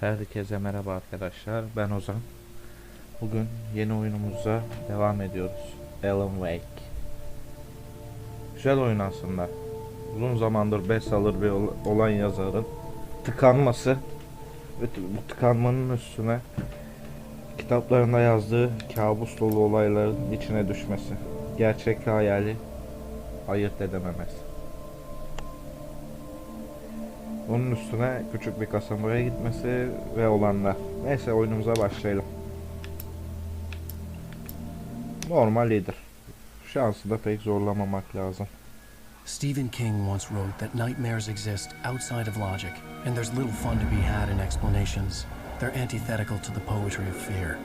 Herkese merhaba arkadaşlar, ben Ozan. Bugün yeni oyunumuza devam ediyoruz. Alan Wake. Güzel oyun aslında. Uzun zamandır bestseller bir olan yazarın tıkanması ve bu tıkanmanın üstüne kitaplarında yazdığı kabus dolu olayların içine düşmesi. Gerçekle hayali ayırt edememesi. Onun üstüne küçük bir kasabaya gitmesi ve olanlar. Neyse, oyunumuza başlayalım. Normal iyidir. Şansı da pek zorlamamak lazım. Stephen King once wrote that nightmares exist outside of logic, and there's little fun to be had in explanations. They're antithetical to the poetry of fear.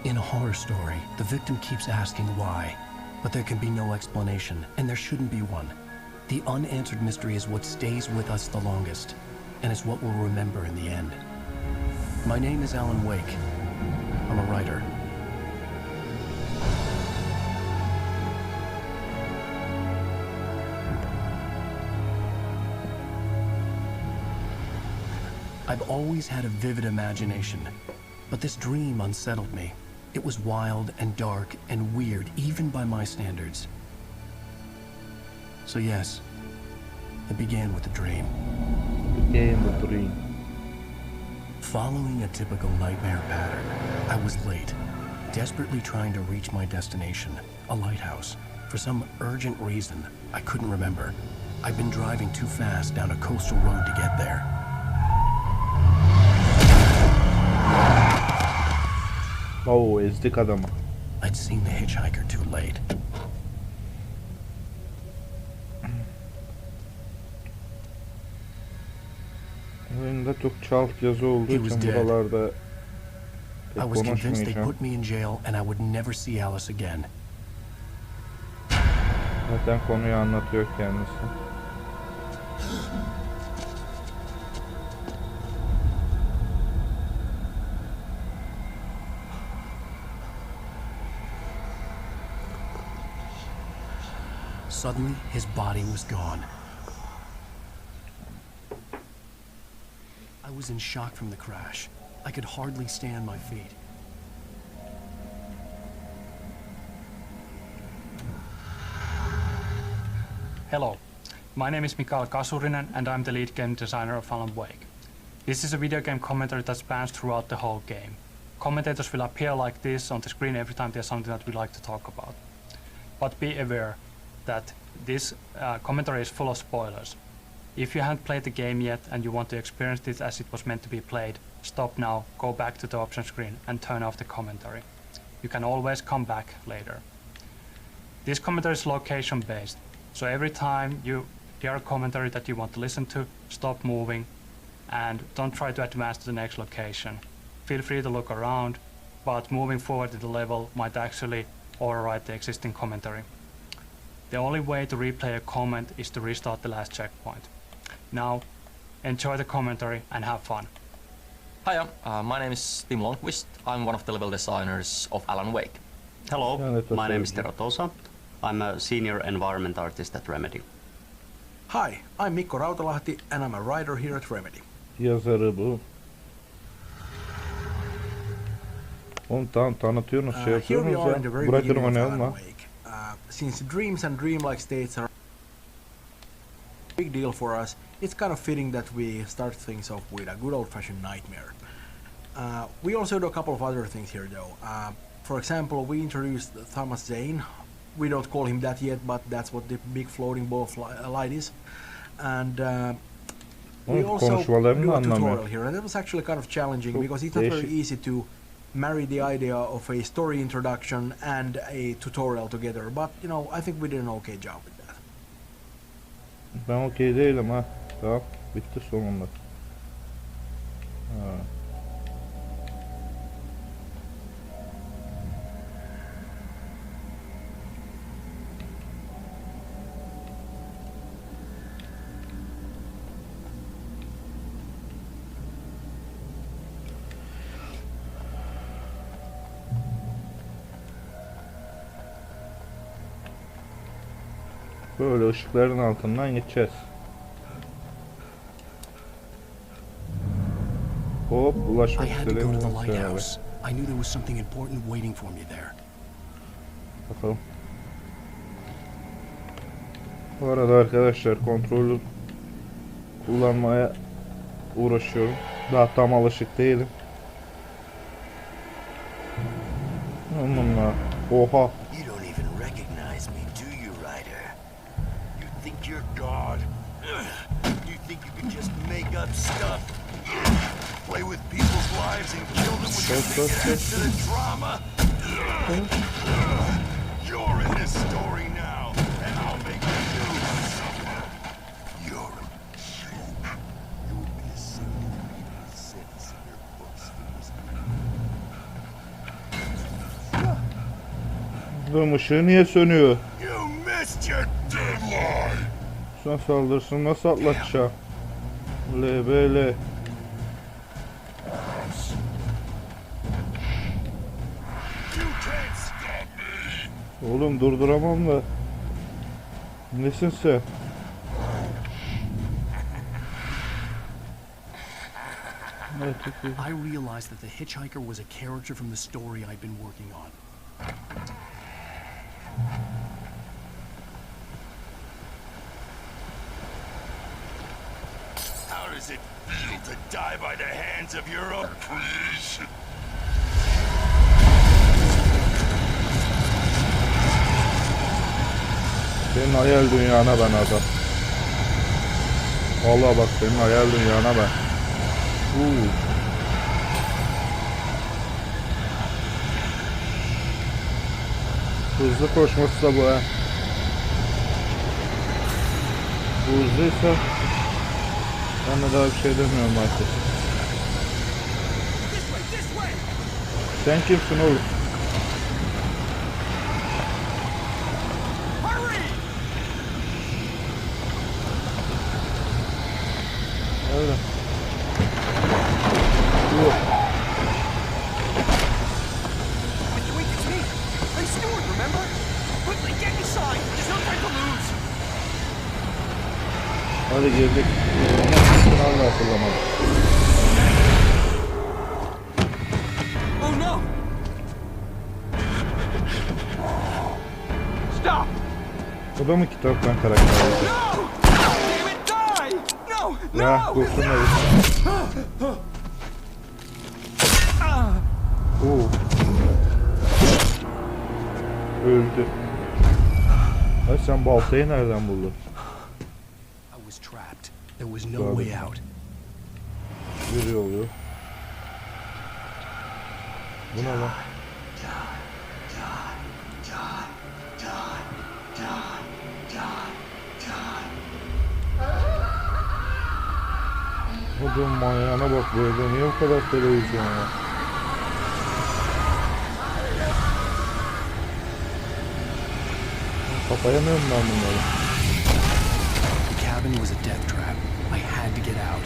In a horror story, the victim keeps asking why, but there can be no explanation, and there shouldn't be one. The unanswered mystery is what stays with us the longest, and is what we'll remember in the end. My name is Alan Wake. I'm a writer. I've always had a vivid imagination, but this dream unsettled me. It was wild and dark and weird, even by my standards. So yes, it began with a dream. Following a typical nightmare pattern, I was late, desperately trying to reach my destination, a lighthouse. For some urgent reason, I couldn't remember. I'd been driving too fast down a coastal road to get there. Oo, ezdik adamı. I'd seen the hitchhiker too late. Oyunda Türkçe alt yazı olduğu için buralarda I was convinced they put me in jail and I would never see Alice again. Zaten konuyu anlatıyor kendisi. Suddenly, his body was gone. I was in shock from the crash. I could hardly stand my feet. Hello, my name is Mikael Kasurinen and I'm the lead game designer of Alan Wake. This is a video game commentary that spans throughout the whole game. Commentators will appear like this on the screen every time there's something that we like to talk about. But be aware that this commentary is full of spoilers. If you haven't played the game yet and you want to experience it as it was meant to be played, stop now, go back to the option screen and turn off the commentary. You can always come back later. This commentary is location based, so every time you hear a commentary that you want to listen to, stop moving and don't try to advance to the next location. Feel free to look around, but moving forward in the level might actually override the existing commentary. The only way to replay a comment is to restart the last checkpoint. Now, enjoy the commentary and have fun. Hiya, my name is Tim Longquist. I'm one of the level designers of Alan Wake. Hello, my name is Tero Tosa. I'm a senior environment artist at Remedy. Hi, I'm Mikko Rautalahti and I'm a writer here at Remedy. Yazarı bu. Onu tanıtıyorsunuz, şey yapıyorsunuz ya. Bırakın oynayalım ha. Since dreams and dreamlike states are a big deal for us, it's kind of fitting that we start things off with a good old-fashioned nightmare. We also do a couple of other things here though. For example, we introduced Thomas Zane. We don't call him that yet, but that's what the big floating ball of light is. And we also do a tutorial here, and that was actually kind of challenging because it's not very easy to marry the idea of a story introduction and a tutorial together, but you know, I think we did an okay job with that. Ben okey değilim ha. Tamam, bitti sonunda. Ha. Böyle ışıkların altından geçeceğiz. Hop, I ulaşmak had to go to the istediğim yere. lighthouse. I knew there was something important waiting for me there. Bakalım. Bu arada arkadaşlar kontrolü kullanmaya uğraşıyorum. Daha tam alışık değilim. Onunla. Oha. You don't even recognize me, do you, Ryder? You think you're God? You think you can just make up stuff? Play with people's lives and kill them with your big head to the drama? You're in this story now, and I'll make you suffer. You're a joke. You'll be a single reading sentence in your books for this. Bu ışığı niye sönüyor? You missed your deadline! Son saldırısını nasıl atlatacağım? LBL. Oğlum durduramam da. Nesin sen? I realized that the hitchhiker was a character from the story I'd been working on. How does it feel to die by the hands of your own creation? Senin hayal dünyana ben adam. Vallahi bak senin hayal dünyana ben. Hızlı koşması da bu ha. Bu hızlıysa ben de daha bir şey demiyorum artık. Sen kimsin oğlum? Öyle. Wait, it's me! I'm Stuart, remember? Quickly, get inside! There's no time to lose! Hadi girdik. Hala hatırlamadım. Oh no! Stop! O da mı kitaptan karakter oldu? No! Damn it, die! No! No! Ya kurtulmadı. Öldü. Ay sen baltayı nereden buldun? I was trapped. There was no way out. Yürü oluyor. Bu ne lan? Hocam manyağına bak böyle niye bu kadar televizyon ya? Kapayamıyorum ben bunları. The cabin was a death trap. I had to get out.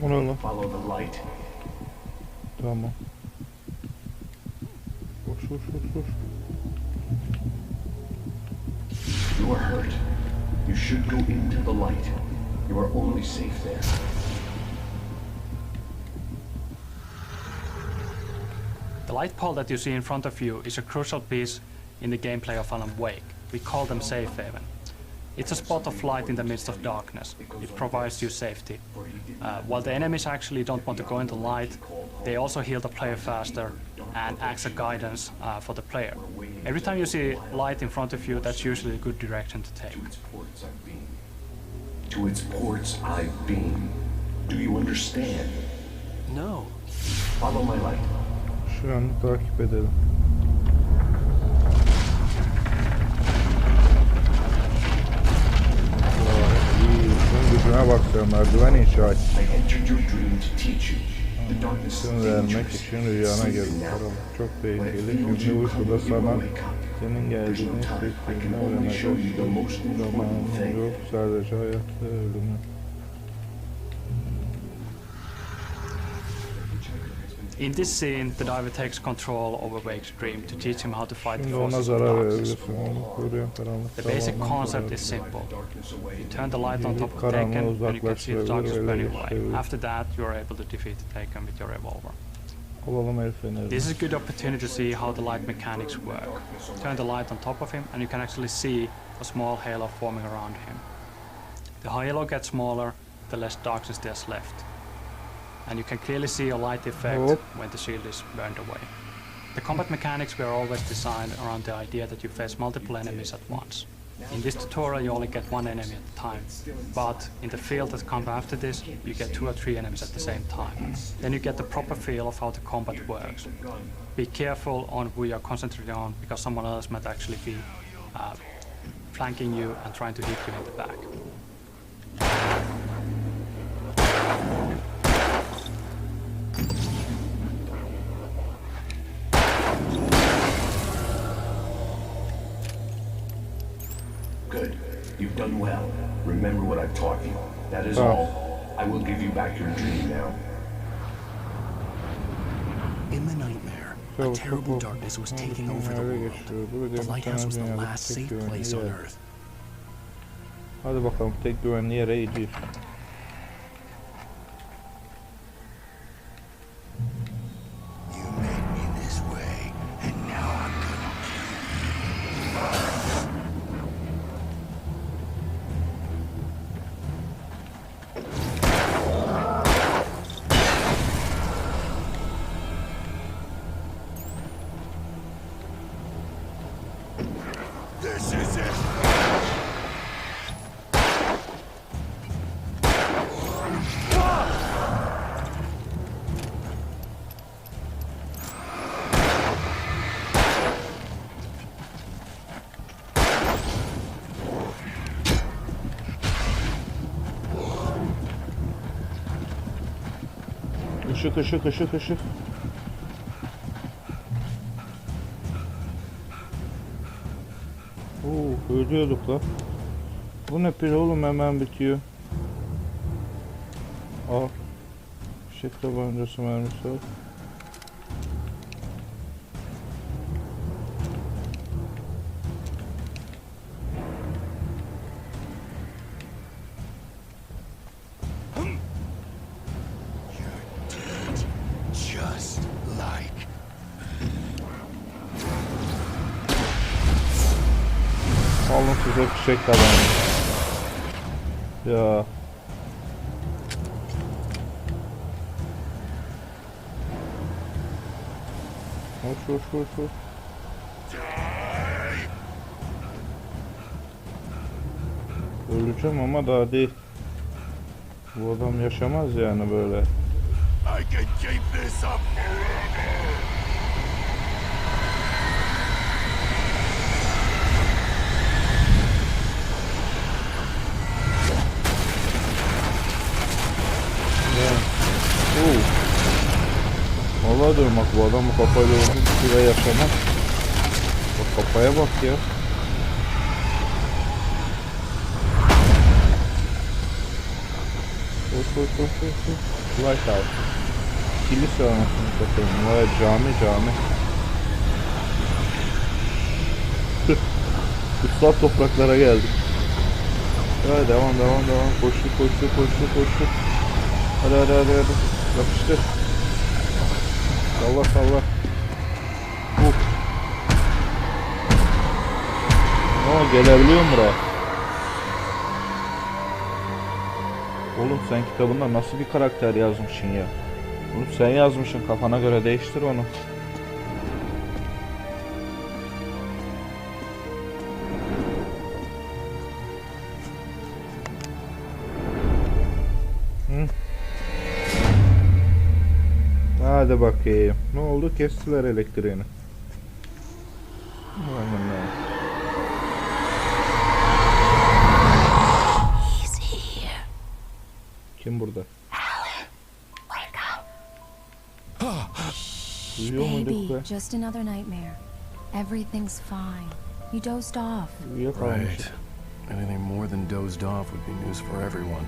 O ne lan? Follow the light. Tamam. Koş koş koş koş. You are hurt. You should go into the light. You are only safe there. The light pole that you see in front of you is a crucial piece in the gameplay of Alan Wake. We call them safe haven. It's a spot of light in the midst of darkness. It provides you safety. While the enemies actually don't want to go into light, they also heal the player faster and acts as guidance for the player. Every time you see light in front of you, that's usually a good direction to take. To its ports I've been. Do you understand? No. Follow my light. Şu an takip edelim. Gücüne bak sen, merdiven inşa et. İsim vermek için rüyana geldim. Çok tehlikeli. Şimdi uykuda sana senin geldiğini hissettiğinde uyanacak. Zamanın yok, sadece hayatta ölümü. In this scene, the diver takes control over Wake's dream to teach him how to fight the Şimdi ona forces of zarar darkness. verebilirsin. Onu koruyan karanlık. The basic tamamen concept zarar is simple. verebilirsin. You turn the light on top of Karanlığı Taken and you can see the darkness uzaklaştırabilir, burning ele away. geçirebilir. After that, you are able to defeat the Taken with your revolver. Alalım el feneri. This is a good opportunity to see how the light mechanics work. Turn the light on top of him and you can actually see a small halo forming around him. The halo gets smaller, the less darkness there's left. And you can clearly see a light effect when the shield is burned away. The combat mechanics were always designed around the idea that you face multiple enemies at once. In this tutorial you only get one enemy at a time, but in the field that comes after this you get 2 or 3 enemies at the same time. Then you get the proper feel of how the combat works. Be careful on who you're concentrating on, because someone else might actually be flanking you and trying to hit you in the back. Good. You've done well. Remember what I've taught you. That is all. I will give you back your dream now. In the nightmare, a terrible darkness was taking over the world. The lighthouse was the last safe place on Earth. Hadi bakalım, tek güvenli yere gidiyor. You made me this way, and now I'm gonna This is it! Işık, ışık, ışık, ışık. Oo, ölüyorduk la. Bu ne pil oğlum, hemen bitiyor. Al. Fişek tabancası mermisi al. Just like Alın size fişek tabancası. Ya. Hoş hoş hoş hoş. Öleceğim ama daha değil. Bu adam yaşamaz yani böyle. I can keep this up forever. Vallahi diyorum bak, bu adam bu kafayla uzun bir süre yaşamaz. Bak kafaya bak ya. Koş. Lighthouse. Kilise anasını satayım. Vay cami. Kutsal topraklara geldik. Ya devam. Koştu. Hadi. Yapıştır. Salla. Gelebiliyor mu buraya? Oğlum sen kitabında nasıl bir karakter yazmışsın ya? Oğlum sen yazmışsın, kafana göre değiştir onu. Hadi bakayım. Ne oldu? Kestiler elektriğini. Kim burada? Baby, just another nightmare. Everything's fine. You dozed off. Right. Anything more than dozed off would be news for everyone.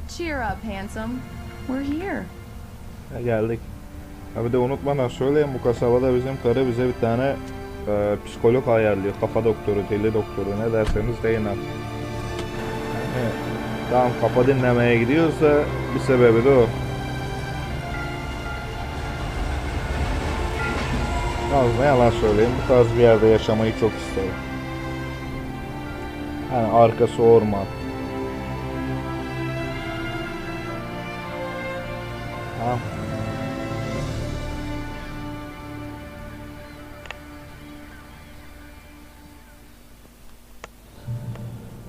Cheer up, handsome. We're here. Geldik. Ha bir de unutmadan söyleyeyim, bu kasabada bizim karı bize bir tane psikolog ayarlıyor. Kafa doktoru, deli doktoru, ne derseniz deyin artık. Yani, tamam, kafa dinlemeye gidiyoruz da bir sebebi de o. Ne yalan söyleyeyim, bu tarz bir yerde yaşamayı çok isterim. Yani arkası orman. Tamam.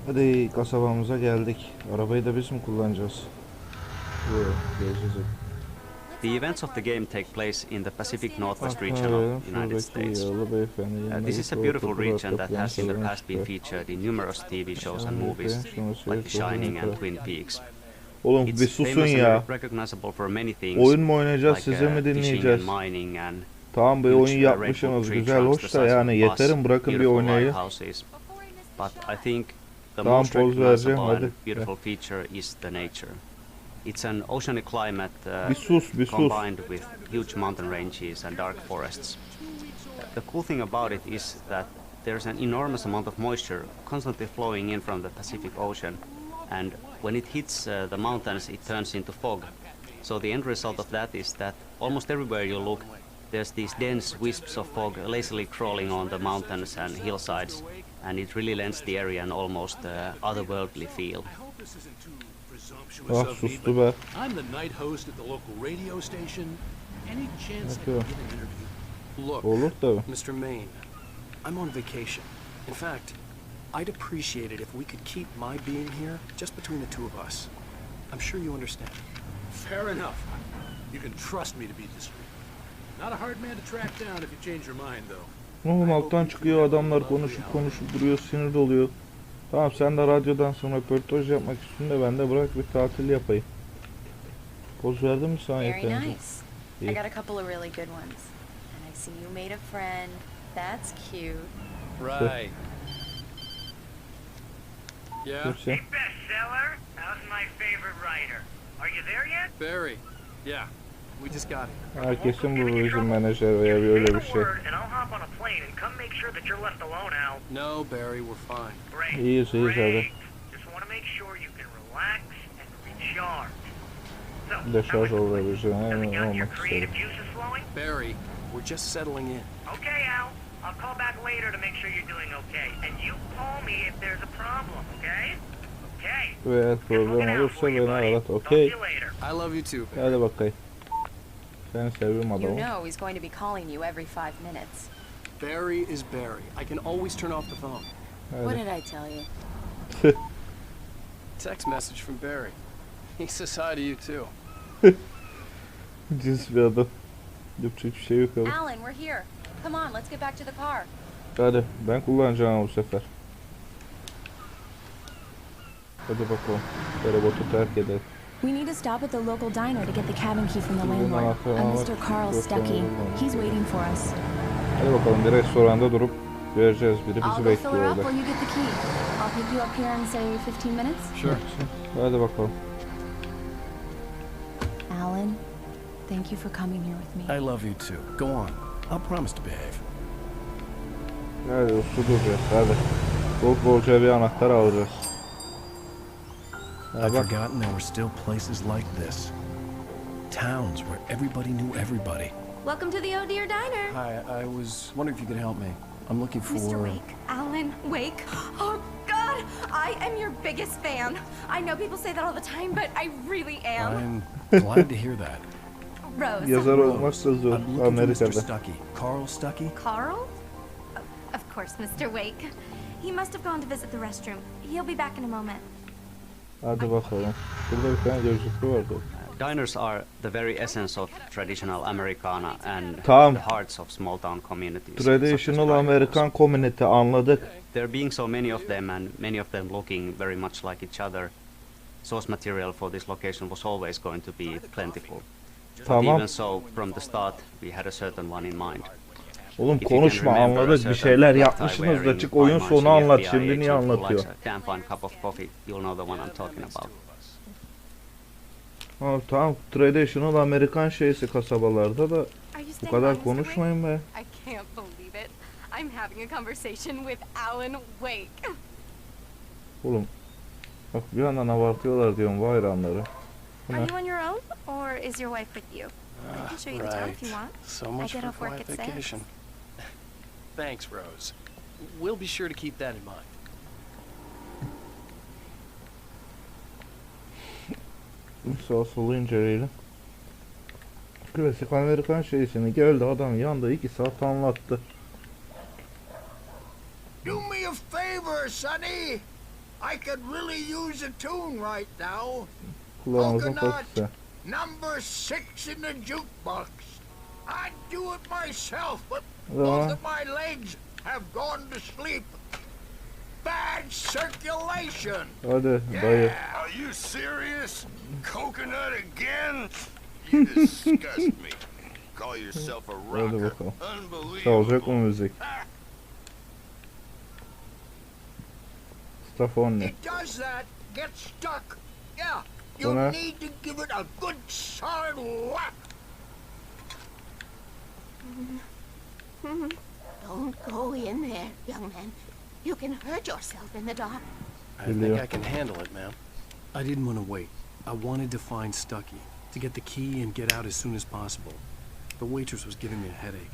Hadi kasabamıza geldik. Arabayı da biz mi kullanacağız? Yok, geleceğiz. The events of the game take place in the Pacific Northwest region of the United States. This is a beautiful region that has in the past been featured in numerous TV shows and movies, like The Shining and Twin Peaks. Oğlum bir susun ya. Oyun mu oynayacağız, size mi dinleyeceğiz? Tamam, bir oyun yapmışsınız, güzel, hoş da yani yeterim, bırakın bir oynayı. Tamam, poz vereceğim, hadi. It's an oceanic climate combined with huge mountain ranges and dark forests. The cool thing about it is that there's an enormous amount of moisture constantly flowing in from the Pacific Ocean, and when it hits the mountains it turns into fog. So the end result of that is that almost everywhere you look there's these dense wisps of fog lazily crawling on the mountains and hillsides, and it really lends the area an almost otherworldly feel. Ah, sustu be. I'm the night host at the local radio station. Any chance I can get an interview? Look, olur tabii. Mr. Maine, I'm on vacation. In fact, I'd appreciate it if we could keep my being here just between the two of us. I'm sure you understand. Fair enough. You can trust me to be discreet. Not a hard man to track down if you change your mind, though. Oğlum alttan çıkıyor adamlar, konuşup duruyor, sinir doluyor. Tamam, sen de radyodan sonra röportaj yapmak istiyorsun da ben de bırak bir tatil yapayım. Poz verdin mi sana yeterince? Very nice. I got a couple of really good ones. And I see you made a friend. That's cute. Right. Yeah? Kimse? Bestseller? How's my favorite writer? Are you there yet? Barry. Yeah. We just got here. Herkesin bu bizim menajer veya öyle bir şey. And I'll hop on a plane and come make sure that you're left alone, Al. No, Barry, we're fine. Great. İyiyiz hadi. Just want to make sure you can relax and recharge. So, Deşarj olabileceğim, having hemen got your olmak creative istedim. juices flowing? Barry, we're just settling in. Okay, Al. I'll call back later to make sure you're doing okay. And you call me if there's a problem, okay? Okay. Ve eğer problem olursa beni arat, okey? I love you too. Hadi bakayım. Seni seviyorum You adamım. know he's going to be calling you every 5 minutes. Barry is Barry. I can always turn off the phone. What did I tell you? Text message from Barry. He says hi to you too. Cins bir adam. Yapacak bir şey yok abi. Alan, we're here. Come on, let's get back to the car. Hadi, ben kullanacağım bu sefer. Hadi bakalım. Feribot'u terk edelim. We need to stop at the local diner to get the cabin key from the landlord. Mr. Carl Stuckey. He's waiting for us. Hadi bakalım, bir restoranda durup göreceğiz, biri I'll bizi go fill bekliyor her up orada. while you get the key. I'll pick you up here in say 15 minutes. Sure. Hadi bakalım. Alan, thank you for coming here with me. I love you too. Go on. I'll promise to behave. Hadi uslu duracağız, hadi. Bolca bir anahtar alacağız. I'd forgotten there were still places like this. Towns where everybody knew everybody. Welcome to the Oh Dear Diner. Hi, I was wondering if you could help me. I'm looking for... Mr. Wake. Alan Wake. Oh, God! I am your biggest fan. I know people say that all the time, but I really am. I'm glad to hear that. Rose. Yazar olmazsa zor I'm looking for Mr. Amerika'da. Stuckey. Carl Stuckey? Carl? Of course, Mr. Wake. He must have gone to visit the restroom. He'll be back in a moment. Hadi bakalım. Burada bir tane gözlüklü vardı. Diners are the very essence of traditional Americana and Tamam. the hearts of small town communities. Traditional American community, anladık. There being so many of them and many of them looking very much like each other, source material for this location was always going to be plentiful. Tamam. Even so, from the start, we had a certain one in mind. Oğlum konuşma, anladık, bir şeyler yapmışsınız da çık oyun sonu anlat, şimdi niye anlatıyor? Ha, tamam, traditional Amerikan şeysi kasabalarda da bu kadar konuşmayın be. I can't believe it. I'm having a conversation with Alan Wake. Oğlum bak bir yandan abartıyorlar diyorum bu hayranları. Are you on your own, or is your wife with you? I can show you the town if you want. So much I get for off work quiet at 6. vacation. Thanks, Rose. We'll be sure to keep that in mind. Sağ solu inceleyelim. Klasik Amerikan şeysini geldi adam yanında 2 saat anlattı. Do me a favor, Sonny. I could really use a tune right now. Kulağımızın Coconut, kokusu. number 6 in the jukebox. I'd do it myself, but Tamam. both of my legs have gone to sleep. Bad circulation. Hadi dayı. Are you serious? Coconut again? You disgust me. Call yourself a Hadi rocker. bakalım. Unbelievable. Çalacak mı müzik? Stuff only. It does that. Get stuck. Yeah. You Buna- need to give it a good solid whack. Don't go in there, young man. You can hurt yourself in the dark. I think I can handle it, ma'am. I didn't want to wait. I wanted to find Stucky, to get the key and get out as soon as possible. The waitress was giving me a headache.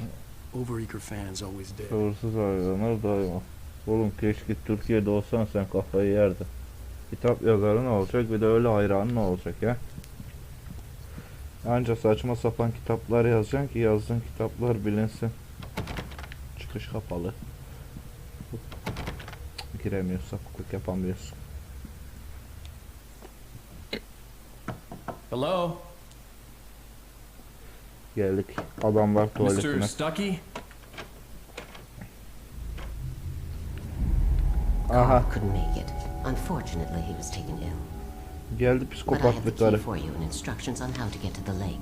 Overeager fans always did. Sabırsız hayranlar daima. Oğlum keşke Türkiye'de olsan sen kafayı yerdin. Kitap yazarın olacak bir de öyle hayranın olacak ya. Anca saçma sapan kitaplar yazacaksın ki yazdığın kitaplar bilinsin. Çıkış kapalı. Giremiyoruz, sapıklık yapamıyoruz. Hello? Geldik. Adamlar tuvaletine. Mr. Stucky? Aha. Couldn't make it. Unfortunately, he was taken ill. Geldi But I psikopat have the bir key karı. for you and instructions on how to get to the lake.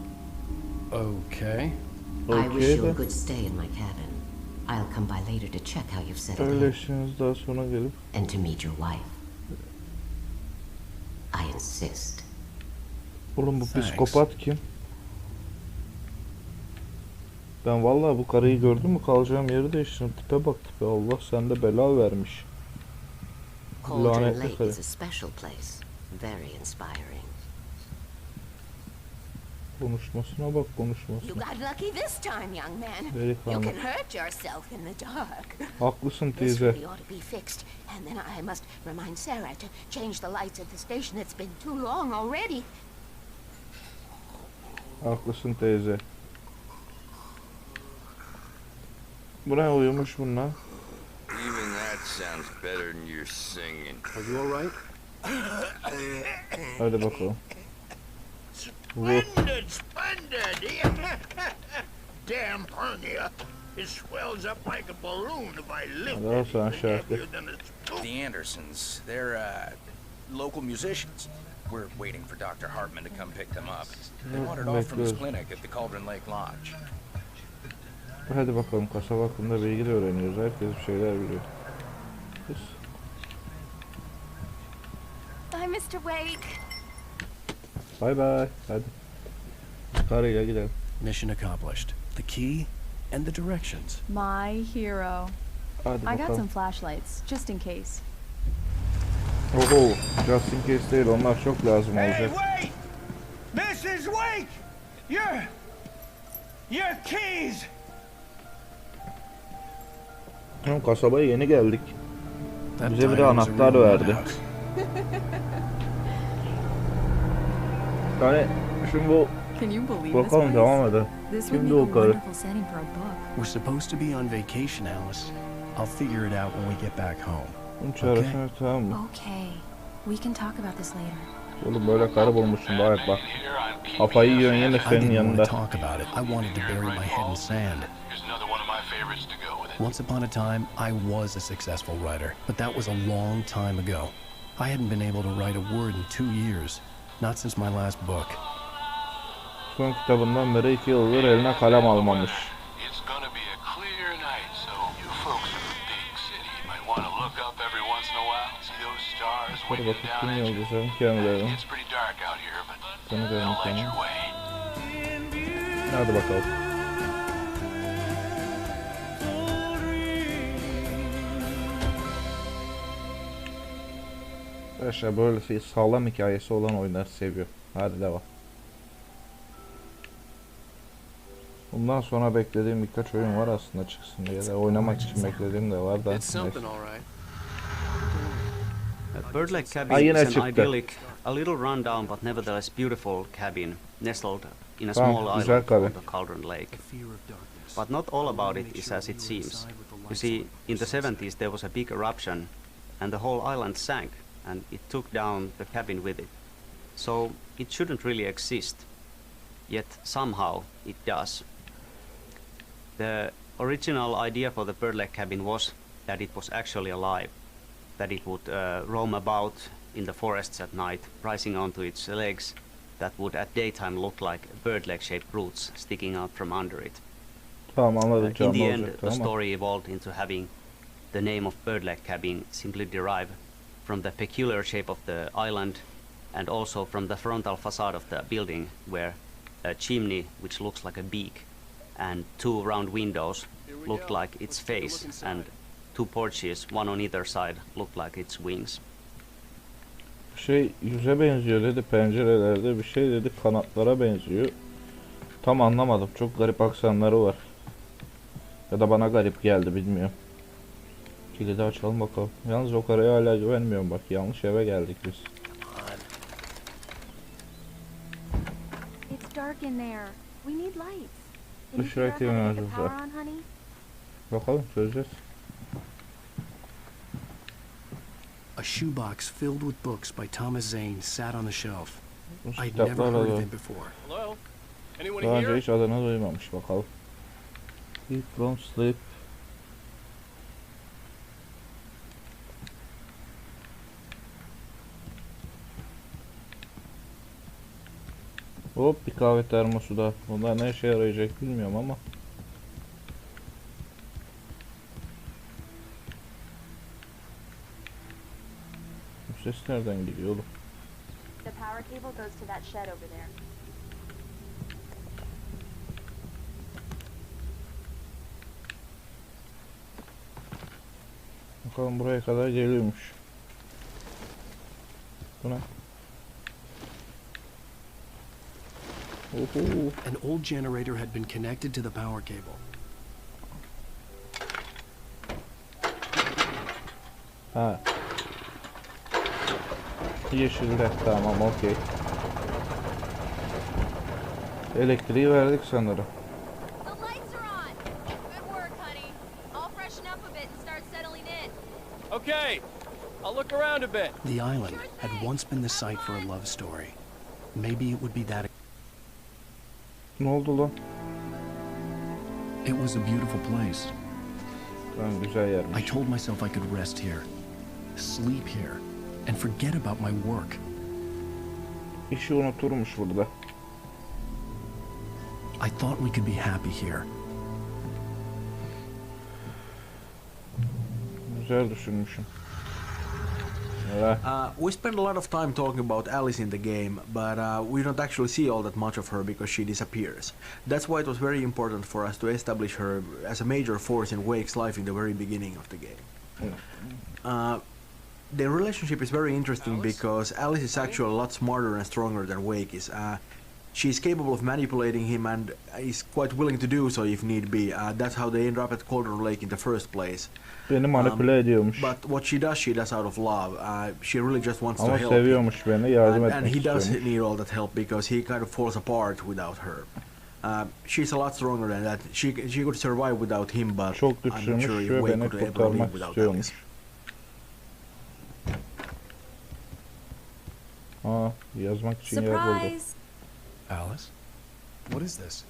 Okay. I wish you a de. good stay in my cabin. I'll come by later to check how you've settled in Paylaşınız daha sonra gelip. and to meet your wife. I insist. Oğlum bu Thanks. psikopat kim? Ben vallahi bu karıyı gördüm mü kalacağım yeri değiştirdim. Tipe bak tipe. Allah sende bela vermiş. Cauldron Lanetli Lake karı. is a special place. Very inspiring. Konuşmasına bak You konuşmasına. got lucky this time, young man. You Delikanlı. can hurt yourself in the dark. Haklısın This teyze. really ought to be fixed, and then I must remind Sarah to change the lights at the station. It's been too long already. Haklısın teyze. Buraya uyumuş bunlar. Even that sounds better than your singing. Are you all right? Hadi bakalım. Splendid, splendid! Damn hernia. It swells up like a balloon if I lift Hadi al it. sana şarkı. Heavier than a spoon. The Andersons, they're local musicians. We're waiting for Dr. Hartman to come pick them up. They wandered off from his bekliyoruz. clinic at the Cauldron Lake Lodge. Hadi bakalım kasaba hakkında bilgi de öğreniyoruz. Herkes bir şeyler biliyor. Kız. Bye, Mr. Wake. Bay bay. Hadi. Karıyla gidelim. Mission accomplished. The key and the directions. My hero. Hadi I got bakalım. some flashlights, just in case. Oho. Just in case değil. Onlar çok lazım olacak. wait! This is Wake! Your keys! Oğlum, kasabaya yeni geldik. That Bize biri diner was a anahtar real verdi. madhouse. Yani şimdi bu Can you believe this bakalım place? devam edelim. This would Kimdi make a o karı? wonderful setting for a book. We're supposed to be on vacation, Alice. I'll figure it out when we get back home. Bunun çaresine tamam mı? Okay, we can talk about this later. Oğlum böyle karı bulmuşsun daha bak. Kafayı yiyorsun yine I senin didn't want yanında. to talk about it. I wanted to bury my head in sand. Once upon a time, I was a successful writer, but that was a long time ago. I hadn't been able to write a word in 2 years, not since my last book. Son kitabından beri 2 yıldır eline kalem almamış. Hadi bakıp kim yıldızların kendilerini. Hadi bakalım. Arkadaşlar böyle sağlam hikayesi olan oyunları seviyor. Hadi devam. Bundan sonra beklediğim birkaç oyun var aslında çıksın diye de oynamak için beklediğim de var da. Bird Lake Cabin is an idyllic, a little rundown but nevertheless beautiful cabin nestled in a small island on the Cauldron Lake. But not all about it is as it seems. You see, in the 70s there was a big eruption and the whole island sank and it took down the cabin with it. So it shouldn't really exist, yet somehow it does. The original idea for the Bird Lake Cabin was that it was actually alive, that it would roam about in the forests at night, rising onto its legs that would at daytime look like bird leg-shaped roots sticking out from under it. In the end, the story evolved into having the name of Bird Lake Cabin simply derive from the peculiar shape of the island and also from the frontal facade of the building, where a chimney, which looks like a beak, and two round windows looked like its face, and two porches, one on either side, looked like its wings. Yüze benziyor dedi, pencerelerde bir şey dedi, kanatlara benziyor. Tam anlamadım, çok garip aksanları var. Ya da bana garip geldi, bilmiyorum. Kilidi açalım bakalım. Yalnız o karaya hala güvenmiyorum, bak yanlış eve geldik biz. It's dark in there. We need lights. Işığa ihtiyacımız var. Bakalım çözeceğiz. A shoebox filled with books by Thomas Zane sat on the shelf. I'd never heard of him before. Daha önce hiç adını duymamış, bakalım. Eat, don't sleep. Hop, bir kahve termosu da. Bunlar ne işe yarayacak bilmiyorum ama. Bu ses nereden geliyor oğlum? The power cable goes to that shed over there. Bakalım buraya kadar geliyormuş. Bu ne? An old generator had been connected to the power cable. Ha. Yeşilde, tamam, okey. Elektriği verdik sanırım. Okay, I'll look around a bit. The island had once been the site for a love story. Maybe it would be that. Ne oldu lan? It was a beautiful place. Güzel yermiş. I told myself I could rest here, sleep here, and forget about my work. İşi unuturmuş burada. I thought we could be happy here. Güzel düşünmüşüm. We spend a lot of time talking about Alice in the game, but we don't actually see all that much of her because she disappears. That's why it was very important for us to establish her as a major force in Wake's life in the very beginning of the game. Their relationship is very interesting because Alice is actually a lot smarter and stronger than Wake is. She's capable of manipulating him and is quite willing to do so if need be. That's how they ended up at Cauldron Lake in the first place. Beni manipüle ediyormuş. But what she does out of love. She really just wants to help. Ama seviyormuş beni, yardım etmek and he does istiyormuş. need all that help because he kind of falls apart without her. She's a lot stronger than that. She could survive without him, but çok I'm not sure if ve Wake beni could ever kurtarmak live without istiyormuş. Alice. Yazmak için yer buldum. Surprise! Alice, what is this?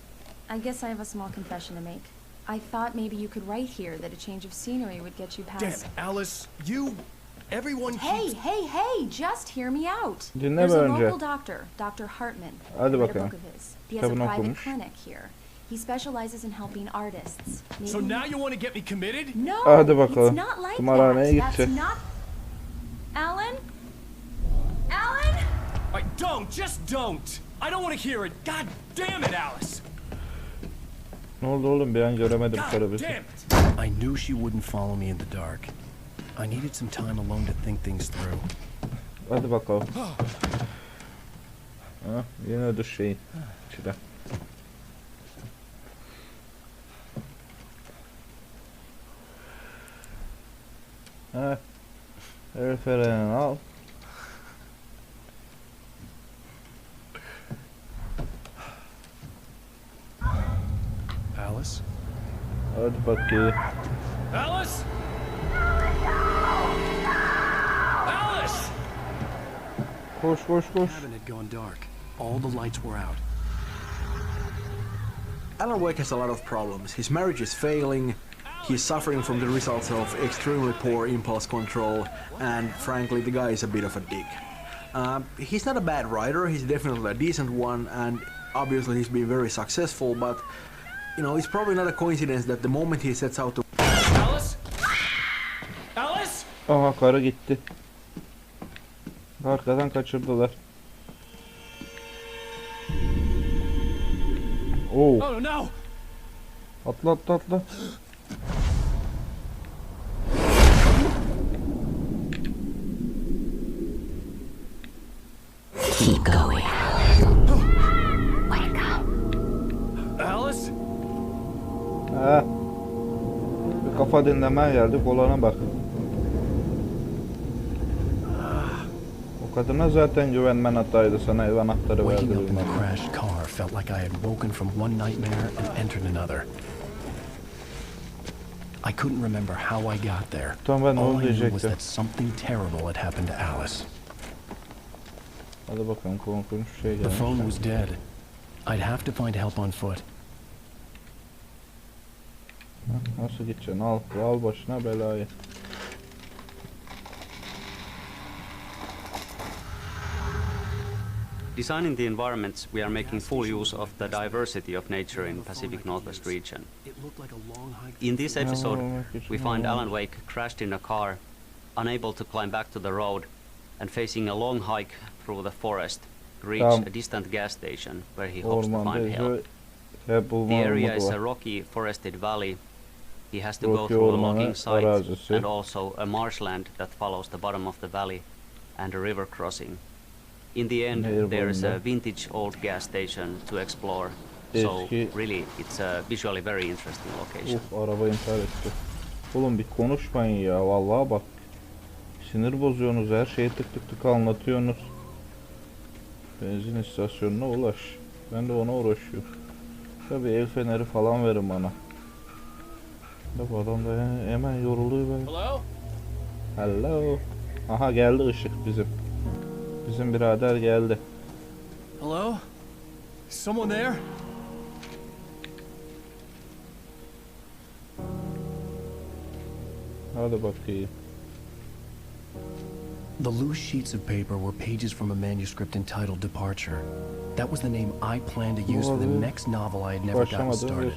I guess I have a small confession to make. I thought maybe you could write here that a change of scenery would get you past. Damn, Alice, everyone Hey, just hear me out. Dinle There's a önce. local doctor, Dr. Hartman. Hadi I read a bakalım. book of his. He has a Kitabını private okumuş. clinic here. He specializes in helping artists. Maybe So now you want to get me committed? No, Hadi bakalım. it's not like Kumarhaneye that. gidecek. That's not... Alan? Alan? I don't. Don't, just don't. I don't want to hear it. God damn it, Alice. Ne oldu oğlum? Bir an göremedim karabesi. I knew she wouldn't follow me in the dark. I needed some time alone to think things through. Hadi bakalım. Ha, yine düş şeyin içine. Ha. El freni al. Alice? Hadi bakayım. Alice? Alice! Koş koş koş. The cabin had gone dark. All the lights were out. Alan Wake has a lot of problems. His marriage is failing, he's suffering from the results of extremely poor impulse control, and frankly, the guy is a bit of a dick. He's not a bad writer, he's definitely a decent one, and obviously he's been very successful, but, you know, it's probably not a coincidence that the moment he sets out to... Alice? Alice? Aha, karı gitti. Arkadan kaçırdılar. Oo. Oh no! Atla atla atla. Keep going. Wake up. Alice? Ha. Bir kafa dinlemeye geldik, olana bak. O kadına zaten güvenmen hataydı, sana ev anahtarı verdi. Waking up in the crashed car felt like I had woken from one nightmare and entered another. I couldn't remember how I got there. Tamam, ben All onu I knew was diyecektim. that something terrible had happened to Alice. Hadi bakalım, korkunç bir şey The gelmiş. phone was dead. I'd have to find help on foot. Nasıl gideceksin? Al başına belayı. Designing the environments, we are making full use of the diversity of nature in Pacific Northwest region. In this episode, we find Alan Wake crashed in a car, unable to climb back to the road, and facing a long hike through the forest to reach a distant gas station where he hopes to find help. The area is a rocky, forested valley. He has to go through a logging site and also a marshland that follows the bottom of the valley and a river crossing. In the end, there is a vintage old gas station to explore, so really it's a visually very interesting location. Araba intihar etti. Oğlum bir konuşmayın ya, vallahi bak. Sinir bozuyorsunuz, her şeyi tık tık tık anlatıyorsunuz. Benzin istasyonuna ulaş. Ben de ona uğraşıyorum. Tabii el feneri falan verin bana. Bak adam da hemen yoruluyor böyle. Hello? Hello. Aha geldi ışık bizim. Bizim birader geldi. Hello? Someone there? Hadi bakayım. The loose sheets of paper were pages from a manuscript entitled Departure. That was the name I planned to use for the next novel I had never gotten started.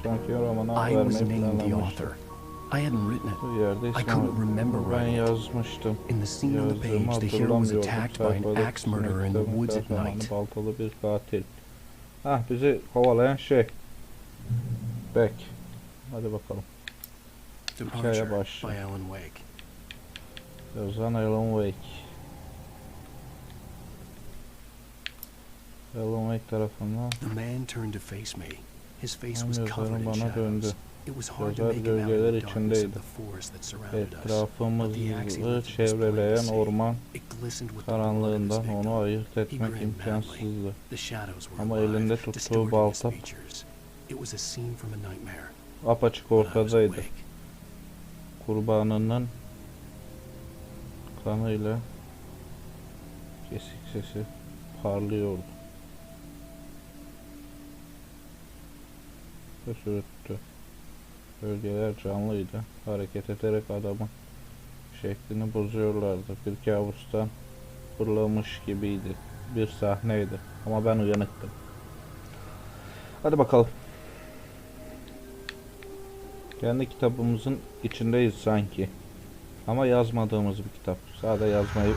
I was named the author. I hadn't written it. I couldn't remember writing it. In the scene on the page, the hero was attacked by an axe murderer in the woods at night. Baltalı bir katil. Ah, bizi kovalayan şey. Beck. Hadi bakalım. Hikaye başlıyor. By Alan Wake. Ozan, Alan Wake. Alan Wake tarafından. The man turned to face me. His face was covered Yazarın in bana döndü. shadows. It was hard to Yazar make him out gölgeler in the darkness içindeydi. of the forest that surrounded us. But the axe he Etrafımızı lifted was plain to çevreleyen see. orman It glistened with the blood karanlığından in his onu victim. ayırt He etmek grinned madly. imkansızdı. The shadows were Ama alive, elinde tuttuğu distorting his balta features. It was a scene from a nightmare. apaçık ortadaydı. Kurbanının kanıyla kesik sesi parlıyordu. Ve sürüttü. Bölgeler canlıydı. Hareket ederek adamın şeklini bozuyorlardı. Bir kabustan fırlamış gibiydi. Bir sahneydi. Ama ben uyanıktım. Hadi bakalım. Kendi kitabımızın içindeyiz sanki. Ama yazmadığımız bir kitap. Sadece yazmayı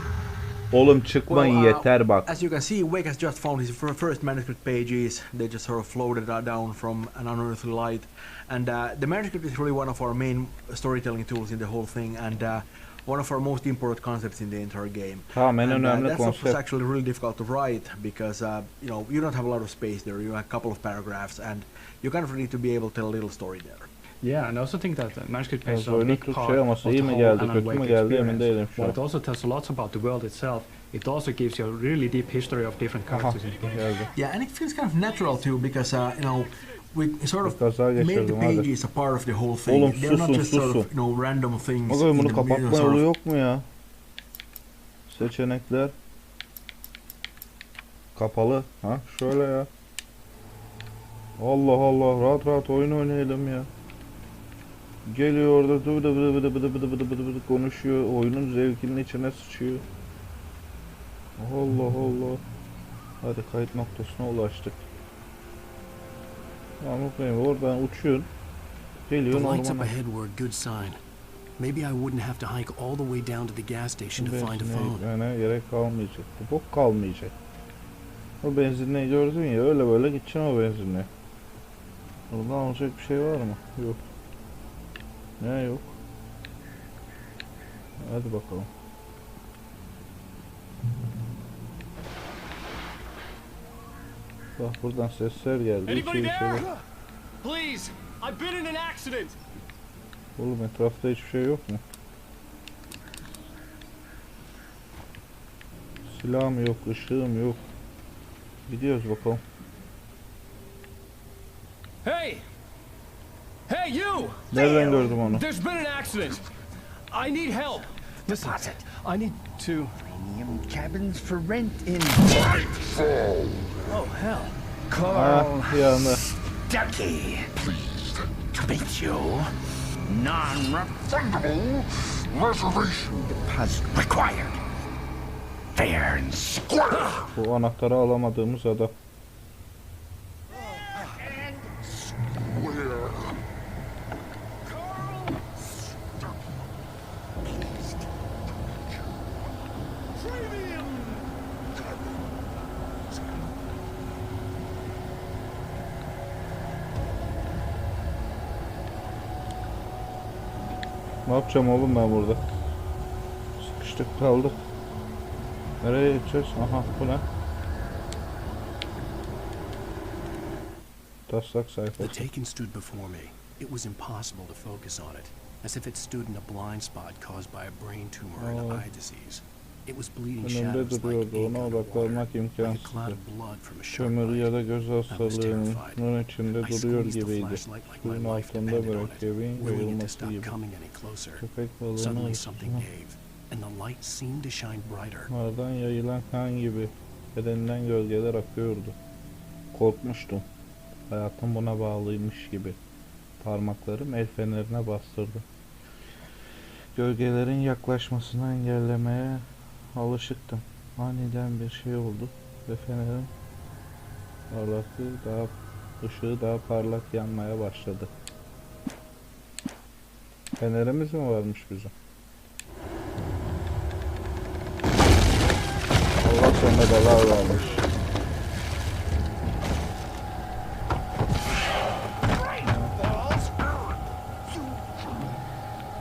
Oğlum çıkmayın yeter bak. As you can see, Wake has just found his first manuscript pages. They just sort of floated down from an unearthly light. And the manuscript is really one of our main storytelling tools in the whole thing, and one of our most important concepts in the entire game. Tamam, en önemli that konsept. was actually really difficult to write because you know, you don't have a lot of space there. You have a couple of paragraphs, and you kind of need to be able to tell a little story there. Yeah, and I also think that manuscript pages are a Oyunu big part Türkçe of olması the iyi mi whole geldi, Alan kötü Wake mü geldi emin experience. değilim şu While an. it also tells a lot about the world itself, it also gives you a really deep history of different characters in the game. Yeah, and it feels kind of natural too because you know, we sort of Kaza made the geçirdim hadi. pages a part of the whole thing. Oğlum They're not susun just sort of, susun. you know, random things. Bakayım bunu in the, you know, kapatma sort yolu of- yok mu ya? Seçenekler. Kapalı. Ha şöyle ya. Allah Allah, rahat rahat oyun oynayalım ya. Geliyor orada dı konuşuyor. Oyunun zevkinin içine sıçıyor. Allah Allah. Hadi kayıt noktasına ulaştık. Tamam bakayım, oradan uçuyorsun. Geliyor The lights up ormana. ahead were a good sign. Maybe I wouldn't have to hike all the way down to the gas station to find a phone. Benzinliğe gerek kalmayacak. Bu bok kalmayacak. O benzinliği gördün ya, öyle böyle gideceksin o benzinliğe. Oradan alacak bir şey var mı? Yok. Ne yok? Hadi bakalım. Bak buradan sesler geldi. Anybody İçeri there? içeri. Please, I've been in an accident. Oğlum etrafta hiçbir şey yok mu? Silahım yok, ışığım yok. Gidiyoruz bakalım. Hey! Hey, you! Nereden gördüm onu? There's been an accident. I need help. Listen, I need to... Premium cabins for rent in Nightfall. Oh, hell. Ah, yandı. Ducky. Pleased to meet you. Non-refundable reservation deposit required. Fair and square. Bu anahtarı alamadığımız adam. Ne yapacağım oğlum ben burada? Sıkıştık kaldık. Nereye gideceğiz? Aha bu ne? Taslak The sayfası. taken stood before me. It was impossible to focus on it, as if it stood in a blind spot caused by a brain tumor and eye disease. It was bleeding Önümde shadows like duruyordu. ink Ona underwater, odaklanmak like a imkansızdı. cloud of blood from a shark Kömür bite. ya da göz I was hastalığının terrified. içinde I duruyor squeezed the gibiydi. flashlight like Suyun my life altında depended on it, mürekkebin willing it to yayılması stop gibi. coming any closer. Köpek balığının Suddenly something ısısına gave, and the light seemed to shine brighter. ardından yayılan kan gibi bedeninden gölgeler akıyordu. Korkmuştum. Hayatım buna bağlıymış gibi. Parmaklarım el fenerine bastırdı. Gölgelerin yaklaşmasını engellemeye alışıktım. Aniden bir şey oldu ve fenerin ışığı daha parlak yanmaya başladı. Fenerimiz mi varmış bizim? Allah sana belar vermiş.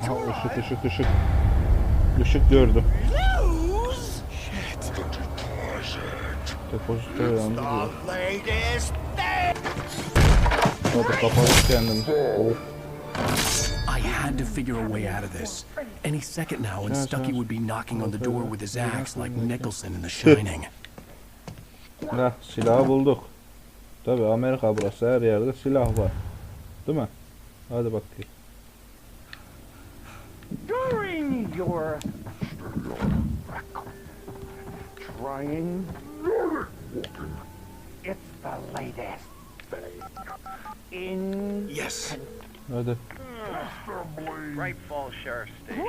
Aha, ışık. Işık gördüm. Depozito yandı diyor. Hadi kapalı kendimizi. Oh. I had to figure a way out of this. Any second now, and Stucky would be knocking on the door with his axe like Nicholson in The Shining. Heh, silahı bulduk. Tabi Amerika burası, her yerde silah var. Değil mi? Hadi bakayım. during your trying. It's the latest in. Yes. Hadi. Great Falls Sheriff Station.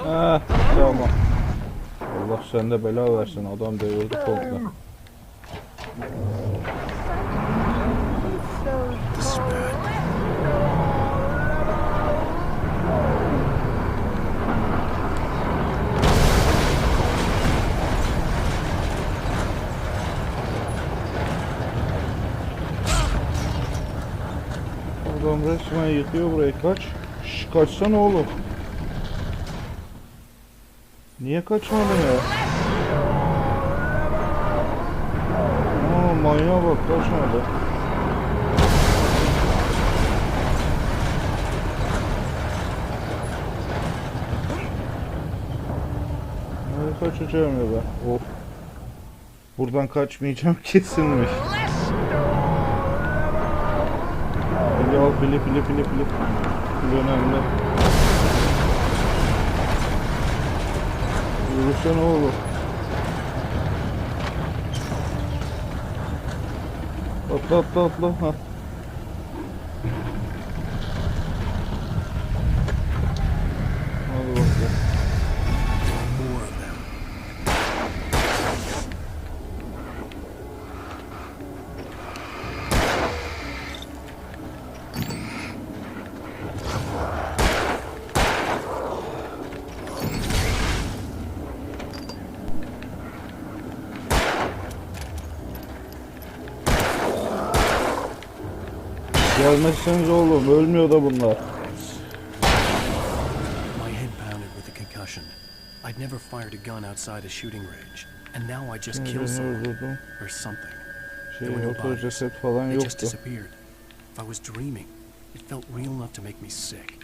Ah, tamam. Allah sende bela versin, adam devirdi komple. This is bad. Adam resmen yıkıyor burayı. Kaç. Şş, kaçsana oğlum. Niye kaçmadın ya? Aa, manyağa bak, kaçmadı. Nereye kaçacağım ya ben? Of. Buradan kaçmayacağım kesinmiş. Al pili. Pil önemli. Yürüsene oğlum. Atla. Ha. Hadi bakalım. Gelmezseniz oğlum, ölmüyor da bunlar. My head pounded with a concussion. I'd never fired a gun outside a shooting range, and now I just killed someone or something. There were no bodies. They just disappeared. If I was dreaming, it felt real enough to make me sick.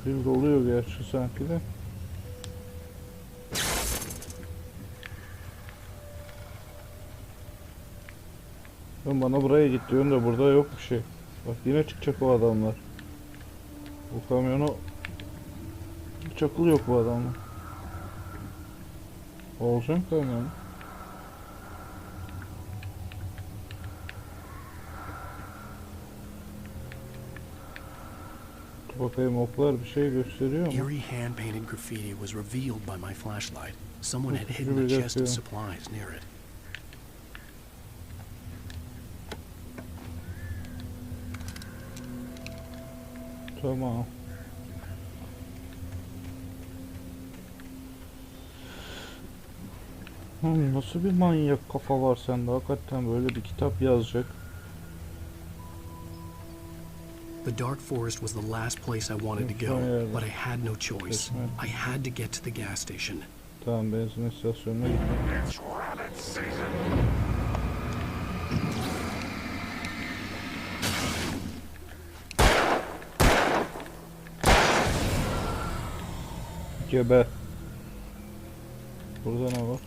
Bir doluyor gerçi sanki de. Ben bana buraya git diyorum da burada yok bir şey. Bak yine çıkacak o adamlar. Bu kamyonu çakıl yok bu adamlar. Olacak kamyonu. Bakayım oklar bir şey gösteriyor mu? Eerie hand-painted graffiti was revealed by my flashlight. Someone had hidden a chest of supplies near it. Tamam. Nasıl bir manyak kafa var sende? Hakikaten böyle bir kitap yazacak. The dark forest was the last place I wanted to go, but I had no choice. I had to get to the gas station. Tamam, benzin istasyonuna gittim. Geber. Burada ne var?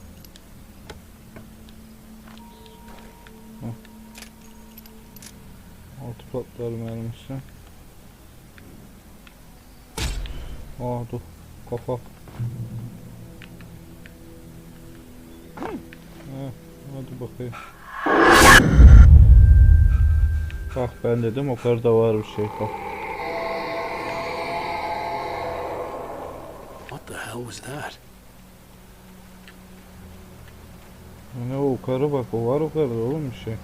Altı patlar mermisi. Dur. Kafa. Hadi bakayım. Bak ben dedim o kadar da var bir şey. Bak. What the hell was that? Ne o karı bak, o var o karı oğlum bir şey.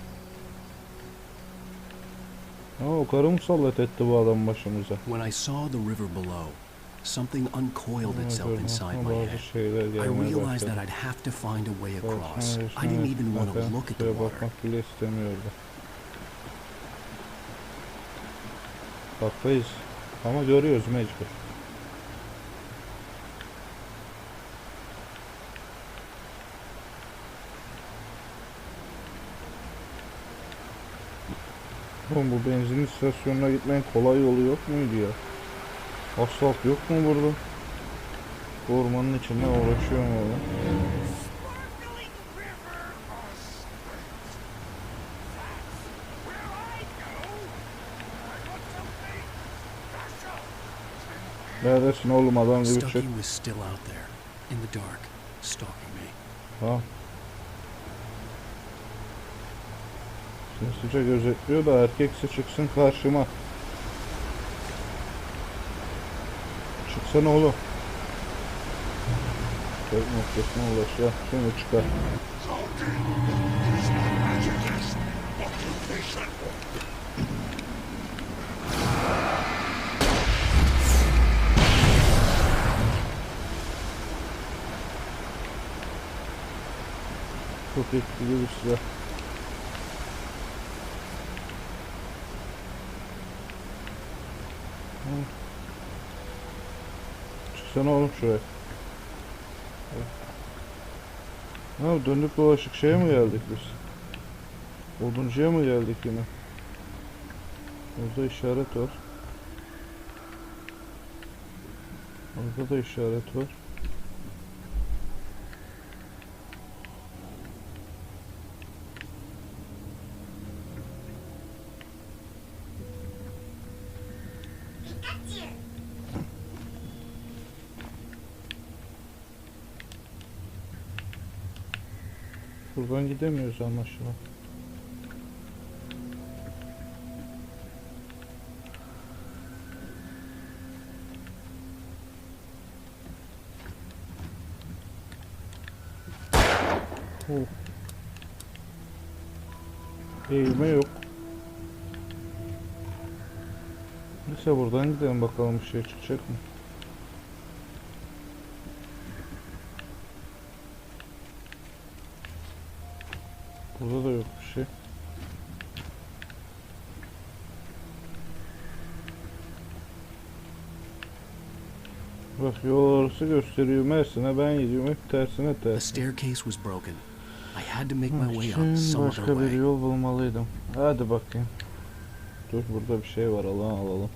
O karı musallat etti bu adam başımıza. When I saw the river below, something uncoiled itself inside my head. I realized that I'd have to find a way across. I didn't even want to look at the water. Bakmak bile istemiyordu. Baktayız ama görüyoruz mecbur. Oğlum bu benzin istasyonuna gitmenin kolay yolu yok muydu ya? Asfalt yok mu burada? Ormanın içinde uğraşıyorum oğlum. Neredesin oğlum, adam gibi çık. Ha. Sinsice gözetliyor da erkekse çıksın karşıma. Çıksana oğlum. Tek noktasına ulaş ya. Şimdi çıkar. Çok etkili bir silah. Çıksana oğlum şuraya. Ha, döndük dolaşık şeye mi geldik biz? Oduncuya mı geldik yine? Orada işaret var. Orada da işaret var. Buradan gidemiyoruz anlaşılan. Eğilme yok. Neyse buradan gidelim bakalım bir şey çıkacak mı? Burada da yok bir şey. Bak yol orası gösteriyor Mersin'e, ben gidiyorum hep tersine ters. The staircase was broken. I had to make my way up some other Başka bir way. yol bulmalıydım. Hadi bakayım. Dur burada bir şey var, alalım.